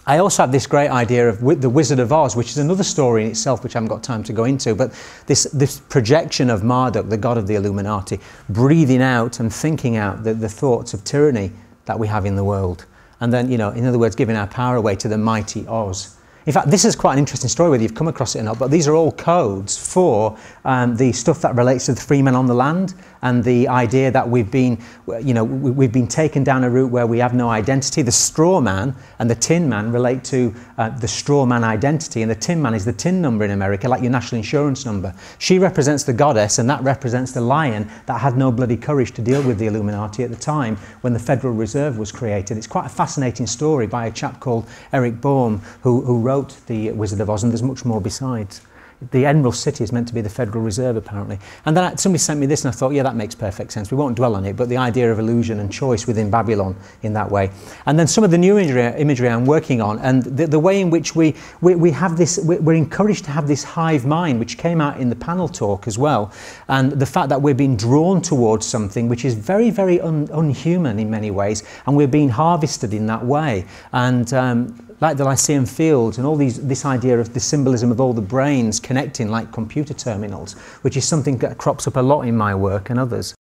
I also have this great idea of the Wizard of Oz, which is another story in itself, which I haven't got time to go into, but this projection of Marduk, the god of the Illuminati, breathing out and thinking out the thoughts of tyranny that we have in the world. And then, you know, in other words, giving our power away to the mighty Oz. In fact, this is quite an interesting story, whether you've come across it or not, but these are all codes for the stuff that relates to the free men on the land, and the idea that we've been, you know, we've been taken down a route where we have no identity. The straw man and the tin man relate to the straw man identity, and the tin man is the tin number in America, like your national insurance number. She represents the goddess, and that represents the lion that had no bloody courage to deal with the Illuminati at the time when the Federal Reserve was created. It's quite a fascinating story by a chap called Eric Bohm, who wrote The Wizard of Oz, and there's much more besides. The Emerald City is meant to be the Federal Reserve, apparently. And then somebody sent me this, and I thought, yeah, that makes perfect sense. We won't dwell on it, but the idea of illusion and choice within Babylon in that way. And then some of the new imagery I'm working on, and the way in which we have this, we're encouraged to have this hive mind, which came out in the panel talk as well. And the fact that we're being drawn towards something which is very, very unhuman in many ways, and we're being harvested in that way. And like the Lyceum Fields and all this idea of the symbolism of all the brains connecting like computer terminals, which is something that crops up a lot in my work and others.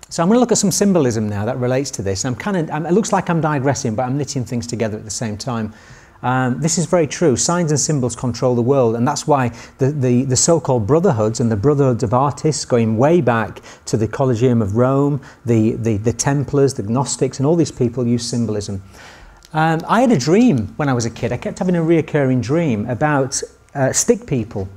So I'm going to look at some symbolism now that relates to this. It looks like I'm digressing, but I'm knitting things together at the same time. This is very true. Signs and symbols control the world, and that's why the so-called brotherhoods and the brotherhoods of artists, going way back to the Collegium of Rome, the Templars, the Gnostics, and all these people use symbolism. I had a dream when I was a kid. I kept having a reoccurring dream about stick people.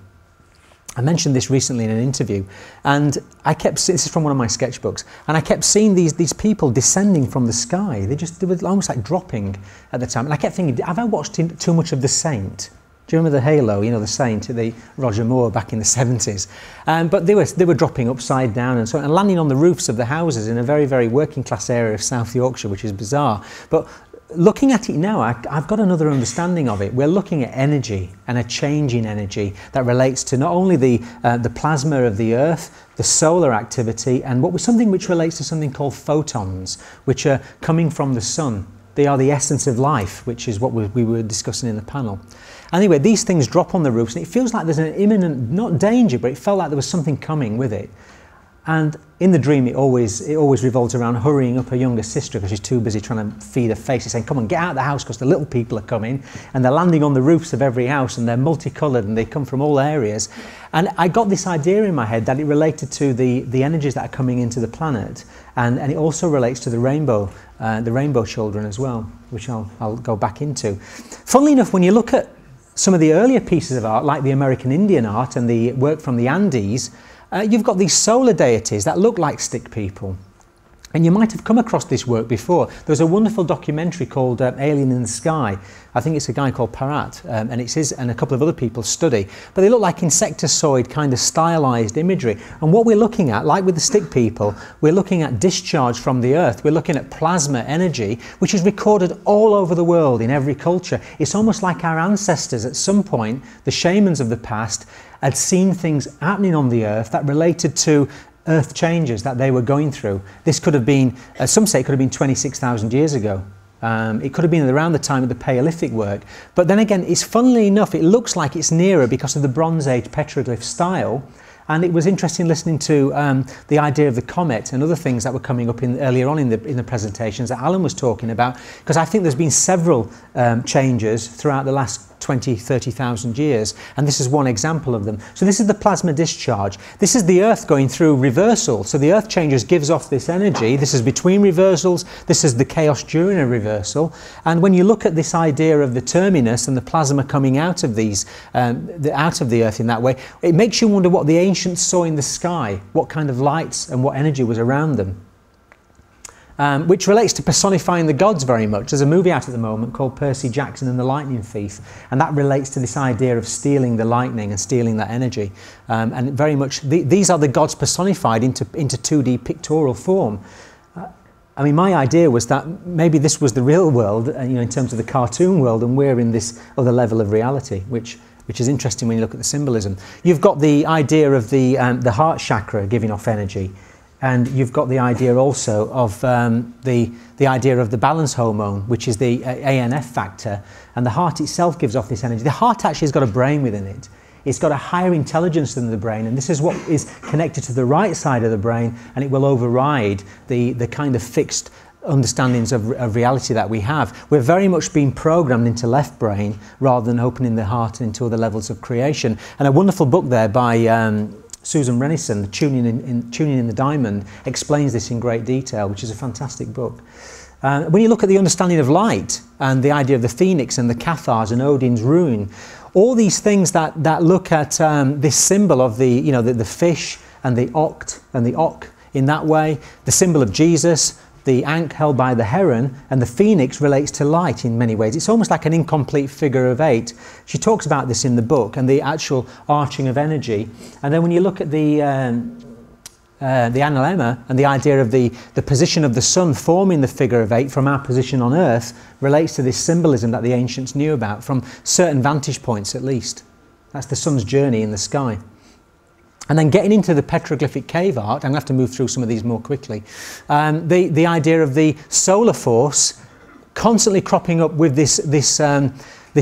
I mentioned this recently in an interview, and this is from one of my sketchbooks, and I kept seeing these people descending from the sky. They were almost like dropping at the time, and I kept thinking, have I watched too much of The Saint? Do you remember the Halo, you know, The Saint, the Roger Moore back in the 70s? But they were dropping upside down and so on, and landing on the roofs of the houses in a very, very working class area of South Yorkshire, which is bizarre. But looking at it now, I've got another understanding of it. We're looking at energy and a change in energy that relates to not only the plasma of the Earth, the solar activity, and something which relates to something called photons, which are coming from the sun. They are the essence of life, which is what we were discussing in the panel. Anyway, these things drop on the roofs, and it feels like there's an imminent, not danger, but it felt like there was something coming with it. And in the dream, it always revolves around hurrying up her younger sister because she's too busy trying to feed her face. She's saying, come on, get out of the house because the little people are coming. And they're landing on the roofs of every house, and they're multicoloured, and they come from all areas. And I got this idea in my head that it related to the energies that are coming into the planet. And it also relates to the rainbow children as well, which I'll go back into. Funnily enough, when you look at some of the earlier pieces of art, like the American Indian art and the work from the Andes, you've got these solar deities that look like stick people. And you might have come across this work before. There's a wonderful documentary called Alien in the Sky. I think it's a guy called Parat, and it's his and a couple of other people's study. But they look like insectoid kind of stylized imagery. And what we're looking at, like with the stick people, we're looking at discharge from the Earth. We're looking at plasma energy, which is recorded all over the world in every culture. It's almost like our ancestors at some point, the shamans of the past, had seen things happening on the Earth that related to Earth changes that they were going through. This could have been, some say it could have been 26,000 years ago. It could have been around the time of the Paleolithic work. But then again, it's funnily enough, it looks like it's nearer because of the Bronze Age petroglyph style. And it was interesting listening to the idea of the comet and other things that were coming up earlier on in the presentations that Alan was talking about, because I think there's been several changes throughout the last 20, 30,000 years, and this is one example of them. So this is the plasma discharge. This is the Earth going through reversal. So the Earth changes, gives off this energy. This is between reversals. This is the chaos during a reversal. And when you look at this idea of the terminus and the plasma coming out of these, out of the Earth in that way, it makes you wonder what the ancients saw in the sky, what kind of lights and what energy was around them. Which relates to personifying the gods very much. There's a movie out at the moment called Percy Jackson and the Lightning Thief, and that relates to this idea of stealing the lightning and stealing that energy. And very much, these are the gods personified into 2D pictorial form. I mean, my idea was that maybe this was the real world, you know, in terms of the cartoon world, and we're in this other level of reality, which is interesting when you look at the symbolism. You've got the idea of the heart chakra giving off energy. And you've got the idea also of the idea of the balance hormone, which is the ANF factor, and the heart itself gives off this energy. The heart actually has got a brain within it. It's got a higher intelligence than the brain, and this is what is connected to the right side of the brain, and it will override the kind of fixed understandings of reality that we have. We're very much being programmed into left brain rather than opening the heart into other levels of creation. And a wonderful book there by Susan Renison, Tuning in the Diamond, explains this in great detail, which is a fantastic book. When you look at the understanding of light and the idea of the phoenix and the Cathars and Odin's rune, all these things that look at this symbol of the fish and the oct and the ok in that way, the symbol of Jesus, the ankh held by the heron, and the phoenix relates to light in many ways. It's almost like an incomplete figure of 8. She talks about this in the book and the actual arching of energy. And then when you look at the analemma and the idea of the position of the sun forming the figure of 8 from our position on earth relates to this symbolism that the ancients knew about from certain vantage points at least. That's the sun's journey in the sky. And then getting into the petroglyphic cave art, I'm going to have to move through some of these more quickly, the idea of the solar force constantly cropping up with this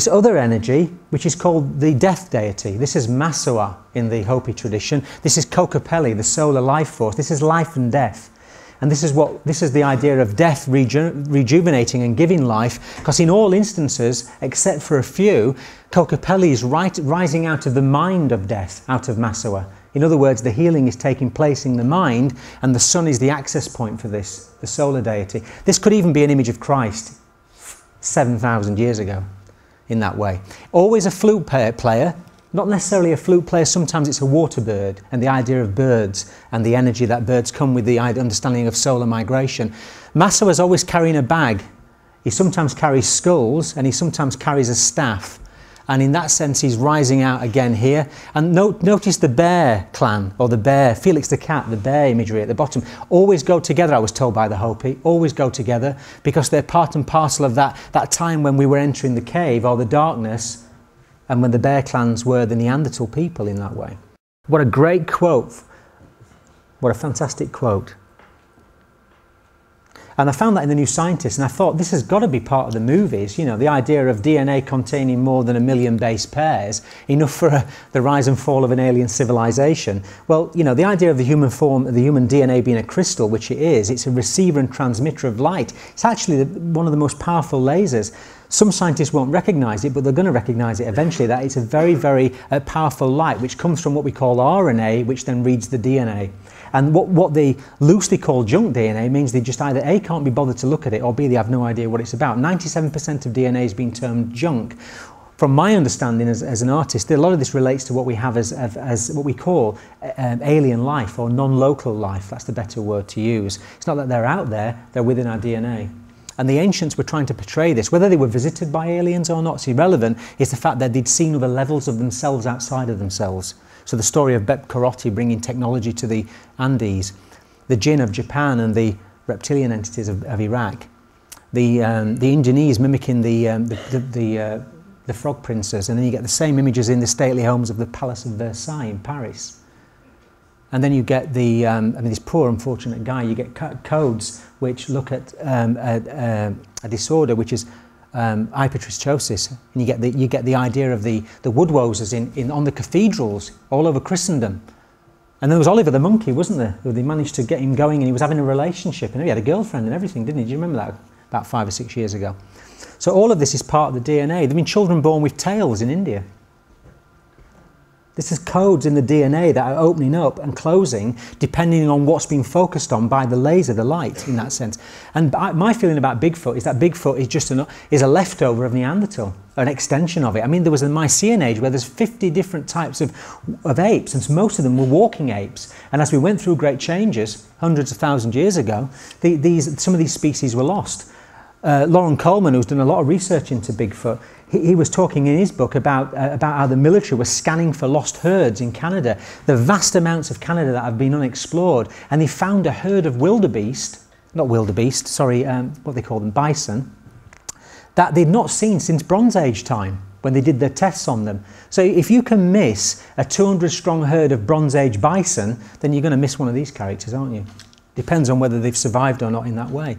other energy, which is called the death deity. This is Masua in the Hopi tradition. This is Kokopelli, the solar life force. This is life and death. And this is the idea of death rejuvenating and giving life, because in all instances, except for a few, Kokopelli is rising out of the mind of death, out of Masua. In other words, the healing is taking place in the mind, and the sun is the access point for this, the solar deity. This could even be an image of Christ 7,000 years ago in that way. Always a flute player, not necessarily a flute player, sometimes it's a water bird, and the idea of birds and the energy that birds come with the understanding of solar migration. Masua is always carrying a bag. He sometimes carries skulls, and he sometimes carries a staff. And in that sense, he's rising out again here. And notice the bear clan, or the bear, Felix the cat, the bear imagery at the bottom, always go together, I was told by the Hopi, always go together, because they're part and parcel of that time when we were entering the cave, or the darkness, and when the bear clans were the Neanderthal people in that way. What a great quote. What a fantastic quote. And I found that in The New Scientist, and I thought this has got to be part of the movies, you know, the idea of DNA containing more than 1 million base pairs, enough for the rise and fall of an alien civilization. Well, you know, the idea of the human form, the human DNA being a crystal, which it is, it's a receiver and transmitter of light. It's actually one of the most powerful lasers. Some scientists won't recognize it, but they're going to recognize it eventually, that it's a very, very powerful light, which comes from what we call RNA, which then reads the DNA. And what they loosely call junk DNA means they just either A, can't be bothered to look at it, or B, they have no idea what it's about. 97% of DNA has been termed junk. From my understanding as an artist, a lot of this relates to what we have as what we call alien life, or non-local life. That's the better word to use. It's not that they're out there, they're within our DNA. And the ancients were trying to portray this. Whether they were visited by aliens or not is irrelevant. It's the fact that they'd seen other levels of themselves outside of themselves. So the story of Bep Karotti bringing technology to the Andes, the jinn of Japan and the reptilian entities of Iraq, the Indonesians mimicking the frog princes, and then you get the same images in the stately homes of the Palace of Versailles in Paris. And then you get this poor unfortunate guy, you get codes which look at a disorder which is hypertrichosis, and you get the idea of the woodwoses on the cathedrals all over Christendom. And there was Oliver the monkey, wasn't there? They managed to get him going, and he was having a relationship, and he had a girlfriend and everything, didn't he? Do you remember that? About 5 or 6 years ago. So all of this is part of the DNA. There have been children born with tails in India. This is codes in the DNA that are opening up and closing depending on what's being focused on by the laser, the light, in that sense. And my feeling about Bigfoot is that Bigfoot is just a leftover of Neanderthal, an extension of it. I mean, there was a Mycenaean age where there's 50 different types of apes, and most of them were walking apes. And as we went through great changes, hundreds of thousands of years ago, some of these species were lost. Lauren Coleman, who's done a lot of research into Bigfoot, he was talking in his book about how the military was scanning for lost herds in Canada, the vast amounts of Canada that have been unexplored, and they found a herd of what they call them, bison, that they'd not seen since Bronze Age time when they did their tests on them. So if you can miss a 200 strong herd of Bronze Age bison, then you're going to miss one of these characters, aren't you? Depends on whether they've survived or not in that way.